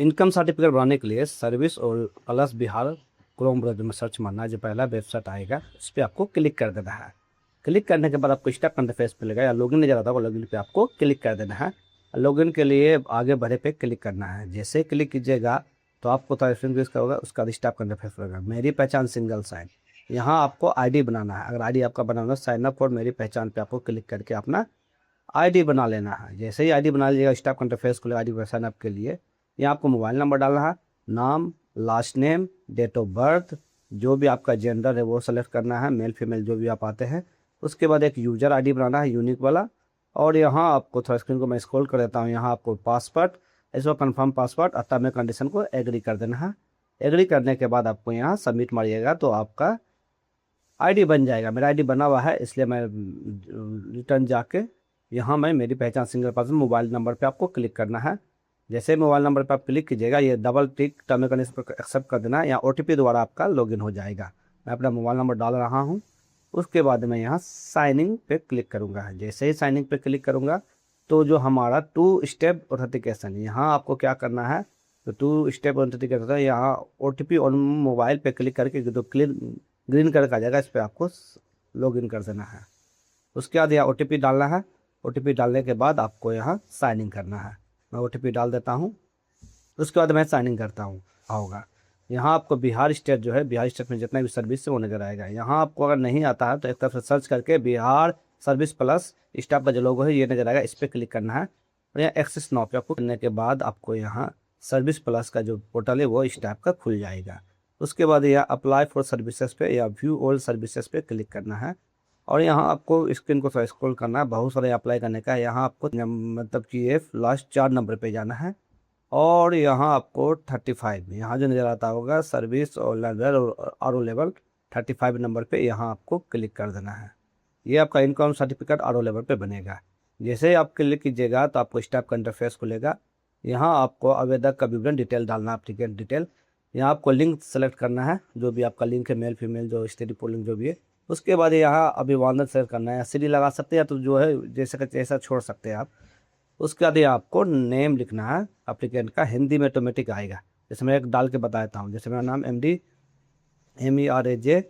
Income certificate बनाने के लिए सर्विस और प्लस बिहार क्रोम ब्राउज़र में सर्च मारना है। जो पहला वेबसाइट आएगा उस पर आपको क्लिक कर देना है। क्लिक करने के बाद आपको स्टेप इंटरफेस मिलेगा या लॉगिन नजर आता होगा, लॉगिन पे आपको क्लिक कर देना है। लॉगिन के लिए आगे बढ़े पे क्लिक करना है। जैसे क्लिक कीजिएगा तो आपको थोड़ा स्क्रीन का होगा, उसका स्टेप इंटरफेस होगा। मेरी पहचान सिंगल साइन, यहाँ आपको आईडी बनाना है। अगर आईडी आपका बनाना है साइन अप फॉर मेरी पहचान पे आपको क्लिक करके अपना आईडी बना लेना है। जैसे ही आईडी बना लीजिएगा स्टेप इंटरफेस खुलेगा आईडी पर साइन अप के लिए। यहाँ आपको मोबाइल नंबर डालना है, नाम, last name, date of birth, जो भी आपका जेंडर है वो सेलेक्ट करना है, मेल फीमेल जो भी आप आते हैं। उसके बाद एक यूजर आईडी बनाना है यूनिक वाला। और यहाँ आपको थोड़ा स्क्रीन को मैं स्क्रॉल कर देता हूँ। यहाँ आपको पासवर्ड, इसको कंफर्म पासवर्ड अतः में कंडीशन को एग्री कर देना है। एग्री करने के बाद आपको यहाँ सबमिट मारिएगा तो आपका आईडी बन जाएगा। मेरा आईडी बना हुआ है इसलिए मैं रिटर्न जाके यहाँ मैं मेरी पहचान सिंगल पर्सन मोबाइल नंबर पे आपको क्लिक करना है। जैसे मोबाइल नंबर पे आप क्लिक कीजिएगा ये double tick term and condition पर एक्सेप्ट कर देना है। यहाँ ओटीपी द्वारा आपका लॉगिन हो जाएगा। मैं अपना मोबाइल नंबर डाल रहा हूँ। उसके बाद मैं यहाँ साइनिंग पे क्लिक करूँगा। जैसे ही साइनिंग पे क्लिक करूँगा तो जो हमारा 2 स्टेप ऑथेंटिकेशन, यहाँ आपको क्या करना है तो 2 स्टेप ऑथेंटिकेशन यहाँ ओटीपी ऑन मोबाइल पे क्लिक करके जो ग्रीन कलर का आ जाएगा इस पर आपको लॉगिन कर देना है। उसके बाद यहाँ ओटीपी डालना है। ओटीपी डालने के बाद आपको यहाँ साइन इन करना है। मैं ओटीपी डाल देता हूँ। उसके बाद मैं साइन इन करता हूँ होगा। यहाँ आपको बिहार स्टेट जो है, बिहार स्टेट में जितना भी सर्विस है वो नज़र आएगा। यहाँ आपको अगर नहीं आता है तो एक तरफ से सर्च करके बिहार सर्विस प्लस स्टाफ का जो लोगो है ये नज़र आएगा, इस पर क्लिक करना है। और यहाँ एक्सेस नाउ पे आपको करने के बाद आपको यहाँ सर्विस प्लस का जो पोर्टल है वो स्टाफ का खुल जाएगा। उसके बाद यहाँ अप्लाई फॉर सर्विसेज पे या व्यू ऑल सर्विसेज पे क्लिक करना है। और यहाँ आपको स्क्रीन को स्क्रॉल करना है, बहुत सारे अप्लाई करने का है। यहाँ आपको मतलब कि ये लास्ट 4 नंबर पे जाना है। और यहाँ आपको 35 यहाँ जो नज़र आता होगा सर्विस और लेवल और आर लेवल 35 नंबर पे यहाँ आपको क्लिक कर देना है। ये आपका इनकम सर्टिफिकेट आर लेवल पे बनेगा। जैसे ही आप क्लिक कीजिएगा तो आपको स्टाफ का इंटरफेस खुलेगा। यहाँ आपको आवेदक का विवरण डिटेल डालना है, एप्लीकेंट डिटेल। यहाँ आपको लिंक सेलेक्ट करना है, जो भी आपका लिंक है मेल फीमेल जो स्टडी पोलिंग जो भी है। उसके बाद यहाँ अभिवादन सेलेक्ट करना है, सीडी लगा सकते हैं या तो जो है जैसे का जैसा छोड़ सकते हैं आप। उसके बाद यहाँ आपको नेम लिखना है एप्लीकेंट का, हिंदी में ऑटोमेटिक आएगा। जैसे मैं एक डाल के बता देता हूँ। जैसे मेरा नाम MD MERAJ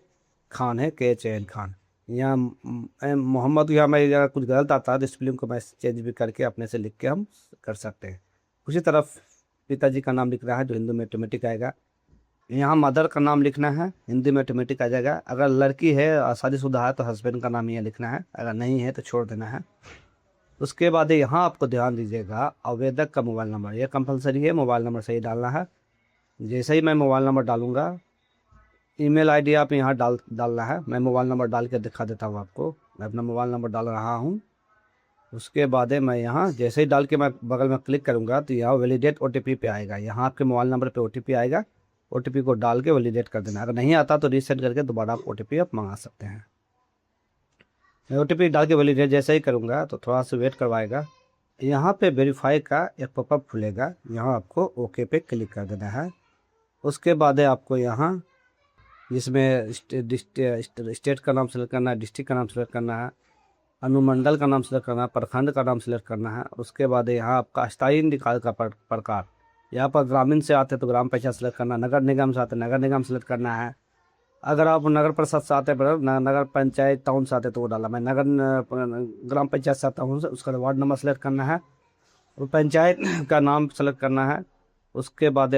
खान है, KHAN खान। यहाँ मोहम्मद, यहाँ मैं अगर कुछ गलत आता है तो स्पेलिंग को मैं चेंज भी करके अपने से लिख के हम कर सकते हैं। उसी तरफ पिताजी का नाम लिखना है जो हिंदी में ऑटोमेटिक आएगा। यहाँ मदर का नाम लिखना है, हिंदी में ऑटोमेटिक आ जाएगा। अगर लड़की है शादीशुदा है तो हस्बैंड का नाम यहाँ लिखना है, अगर नहीं है तो छोड़ देना है। उसके बाद यहाँ आपको ध्यान दीजिएगा आवेदक का मोबाइल नंबर, यह कंपलसरी है, मोबाइल नंबर सही डालना है। जैसे ही मैं मोबाइल नंबर डालूंगा, ईमेल आईडी आप यहाँ डालना है। मैं मोबाइल नंबर डाल के दिखा देता हूँ आपको। मैं अपना मोबाइल नंबर डाल रहा हूँ। उसके बाद मैं यहाँ जैसे ही डाल के मैं बगल में क्लिक करूँगा तो यहाँ वैलिडेट OTP पे आएगा। यहाँ आपके मोबाइल नंबर पे OTP आएगा। OTP को डाल के वैलिडेट कर देना। अगर नहीं आता तो रीसेट करके दोबारा आप OTP आप मंगा सकते हैं। मैं OTP डाल के वैलिडेट जैसे ही करूँगा तो थोड़ा सा वेट करवाएगा। यहाँ पे वेरीफाई का एक पॉपअप खुलेगा, यहाँ आपको ओके पे क्लिक कर देना है। उसके बाद आपको यहाँ जिसमें स्टेट का नाम सेलेक्ट करना है, डिस्ट्रिक्ट का नाम सेलेक्ट करना है, अनुमंडल का नाम सेलेक्ट करना है, प्रखंड का नाम सेलेक्ट करना है। उसके बाद यहाँ आपका स्थायी निकाय का प्रकार, यहाँ पर ग्रामीण से आते हैं तो ग्राम पंचायत सेलेक्ट करना है, नगर निगम से आते हैं नगर निगम सेलेक्ट करना है। अगर आप नगर परिषद से आते हैं नगर पंचायत टाउन से आते हैं तो वो डाला। मैं नगर ग्राम पंचायत से आता हूँ, उसका वार्ड नंबर सेलेक्ट करना है और पंचायत का नाम सेलेक्ट करना है। उसके बाद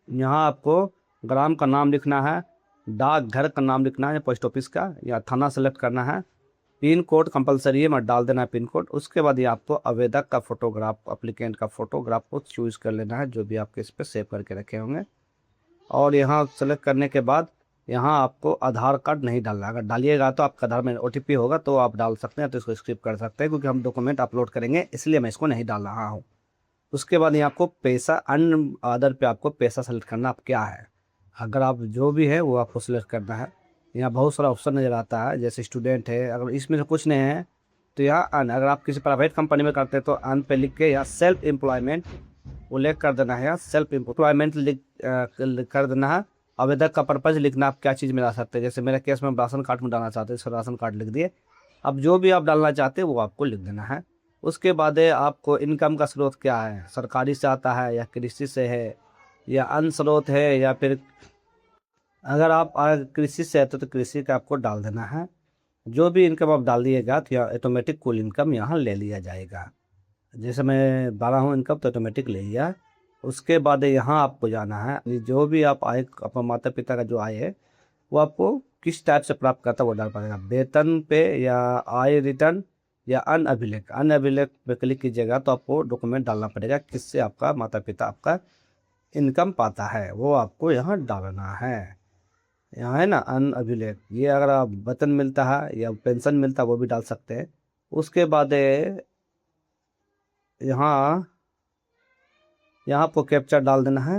यहाँ आपको ग्राम का नाम लिखना है, डाकघर का नाम लिखना है, पोस्ट ऑफिस का या थाना सेलेक्ट करना है। पिन कोड कंपलसरी है, मैं डाल देना है पिन कोड। उसके बाद ये आपको आवेदक का फोटोग्राफ, एप्लीकेंट का फोटोग्राफ को चूज़ कर लेना है, जो भी आपके इस पर सेव करके रखे होंगे। और यहाँ सेलेक्ट करने के बाद यहाँ आपको आधार कार्ड नहीं डालना। अगर डालिएगा तो आपका आधार में OTP होगा तो आप डाल सकते हैं, तो इसको स्किप कर सकते हैं क्योंकि हम डॉक्यूमेंट अपलोड करेंगे इसलिए मैं इसको नहीं डाल रहा हूँ। उसके बाद यहाँ आपको पैसा अन्य आधार पे आपको पैसा सेलेक्ट करना आप क्या है। अगर आप जो भी है वो आपको सेलेक्ट करना है। यहाँ बहुत सारा ऑप्शन नज़र आता है, जैसे स्टूडेंट है, अगर इसमें से कुछ नहीं है तो यहाँ अन, अगर आप किसी प्राइवेट कंपनी में करते हैं तो अन पे लिख के यहाँ सेल्फ एम्प्लॉयमेंट उल्लेख कर देना है। यहाँ सेल्फ एम्प्लॉयमेंट लिख कर देना है। आवेदक का पर्पज़ लिखना, आप क्या चीज़ में डाल सकते हैं। जैसे मेरे केस में राशन कार्ड में डालना चाहते हैं, इसका राशन कार्ड लिख दिए। अब जो भी आप डालना चाहते हैं वो आपको लिख देना है। उसके बाद है आपको इनकम का स्रोत क्या है, सरकारी से आता है या कृषि से है या अन्य स्रोत है, या फिर अगर आप कृषि से है तो कृषि का आपको डाल देना है। जो भी इनकम आप डाल दिएगा तो यहाँ ऑटोमेटिक कुल इनकम यहाँ ले लिया जाएगा। जैसे मैं 12 हूँ इनकम तो ऑटोमेटिक ले लिया। उसके बाद यहाँ आपको जाना है, जो भी आप आय अपने माता पिता का जो आय है वो आपको किस टाइप से प्राप्त करता है वो डाल पाएगा, वेतन पे या आय रिटर्न या अन्य अभिलेख। अन्य अभिलेख पे क्लिक कीजिएगा तो आपको डॉक्यूमेंट डालना पड़ेगा किससे आपका माता पिता आपका इनकम पाता है, वो आपको यहाँ डालना है। यहाँ है ना अन्य अभिलेख, ये अगर आप वेतन मिलता है या पेंशन मिलता है वो भी डाल सकते हैं। उसके बाद यहाँ यहाँ आपको कैप्चा डाल देना है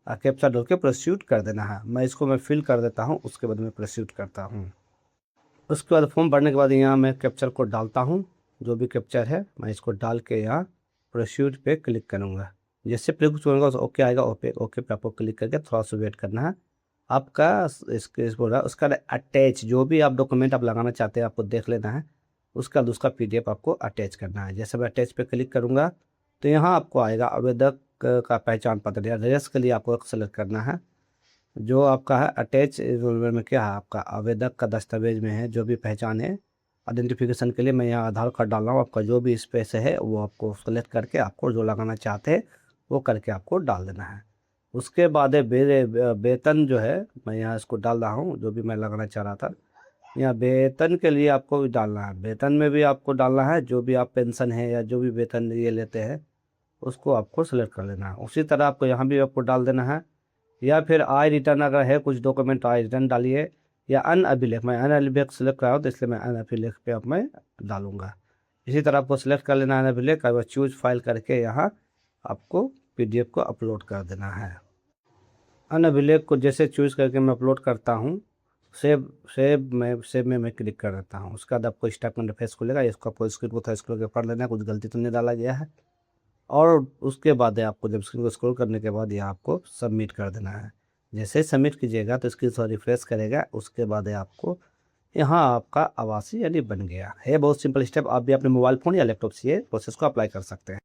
और कैप्चा डाल के प्रोसीड कर देना है। मैं फिल कर देता हूँ, उसके बाद मैं प्रोसीड करता हूँ। उसके बाद फॉर्म भरने के बाद यहाँ मैं कैप्चर को डालता हूँ, जो भी कैप्चर है मैं इसको डाल के यहाँ प्रोसीड पे क्लिक करूँगा। जैसे कुछ होगा ओके आएगा, ओके पे आपको क्लिक करके थोड़ा सा वेट करना है। आपका इसके बोल रहा है उसका अटैच, जो भी आप डॉक्यूमेंट आप लगाना चाहते हैं आपको देख लेना है, उसका PDF आपको अटैच करना है। जैसे मैं अटैच पे क्लिक करूँगा तो यहाँ आपको आएगा आवेदक का पहचान पत्र या एड्रेस के लिए आपको सेलेक्ट करना है। जो आपका है अटैच इनरोलमेंट में क्या है, आपका आवेदक का दस्तावेज में है जो भी पहचान है आइडेंटिफिकेशन के लिए मैं यहाँ आधार कार्ड डाल रहा हूँ। आपका जो भी स्पेस है वो आपको सेलेक्ट करके आपको जो लगाना चाहते हैं वो करके आपको डाल देना है। उसके बाद है वेतन जो है मैं यहाँ इसको डाल रहा हूँ, जो भी मैं लगाना चाह रहा था। यहाँ वेतन के लिए आपको भी डालना है, वेतन में भी आपको डालना है जो भी आप पेंशन है या जो भी वेतन ये लेते हैं उसको आपको सेलेक्ट कर लेना है। उसी तरह आपको यहाँ भी आपको डाल देना है, या फिर आय रिटर्न अगर है कुछ डॉक्यूमेंट आय रिटर्न डालिए, या अन्य अभिलेख। मैं अन्य अभिलेख सेलेक्ट करा हूँ तो इसलिए मैं अन्य अभिलेख पे अब मैं डालूंगा। इसी तरह आपको सेलेक्ट कर लेना है अन्य अभिलेख, और चूज फाइल करके यहाँ आपको PDF को अपलोड कर देना है। अन्य अभिलेख को जैसे चूज करके मैं अपलोड करता हूँ, सेव में मैं क्लिक कर देता हूँ। उसके बाद आपको स्टेप का इंटरफेस खुलेगा, इसको आपको स्क्रीन को थोड़ा स्क्रॉल करके पढ़ लेना है, कुछ गलती तो नहीं डाला गया है। और उसके बाद आपको जब स्क्रीन को स्क्रॉल करने के बाद यहाँ आपको सबमिट कर देना है। जैसे सबमिट कीजिएगा तो स्क्रीन थोड़ा रिफ्रेश करेगा, उसके बाद आपको यहाँ आपका आवासीय यानी बन गया है। बहुत सिंपल स्टेप, आप भी अपने मोबाइल फ़ोन या लैपटॉप से ये प्रोसेस को अप्लाई कर सकते हैं।